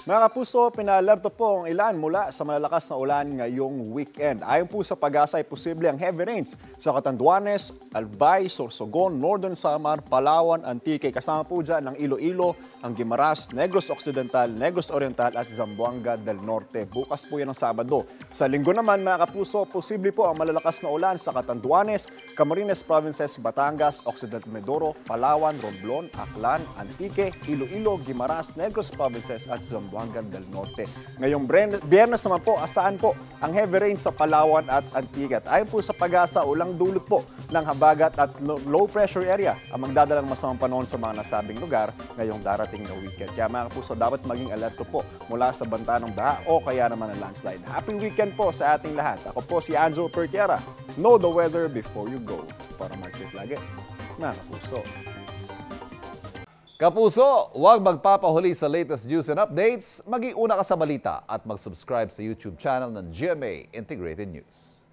Mga kapuso, pinalerto po ang ilan mula sa malalakas na ulan ngayong weekend. Ayon po sa Pag-asa ay posible ang heavy rains sa Catanduanes, Albay, Sorsogon, Northern Samar, Palawan, Antique. Kasama po dyan ang Iloilo, ang Guimaras, Negros Occidental, Negros Oriental at Zamboanga del Norte. Bukas po yan ang Sabado. Sa linggo naman mga kapuso, posible po ang malalakas na ulan sa Catanduanes, Camarines Provinces, Batangas, Occidental Mindoro, Palawan, Romblon, Aklan, Antique, Iloilo, Guimaras, Negros Provinces at Zamboanga del Norte. Ngayong Biyernes naman po, asahan po ang heavy rain sa Palawan at Antique. At ayon po sa Pag-asa, ulang dulot po ng habagat at low pressure area ang magdadalang masamang panahon sa mga nasabing lugar ngayong darating na weekend. Kaya mga kapuso, dapat maging alerto po mula sa banta ng baha o kaya naman ang landslide. Happy weekend po sa ating lahat. Ako po si Anjo Pertiera. Know the weather before you go. Para mag-safe lagi, mga kapuso. Kapuso, huwag magpapahuli sa latest news and updates. Mag-iuna ka sa balita at mag-subscribe sa YouTube channel ng GMA Integrated News.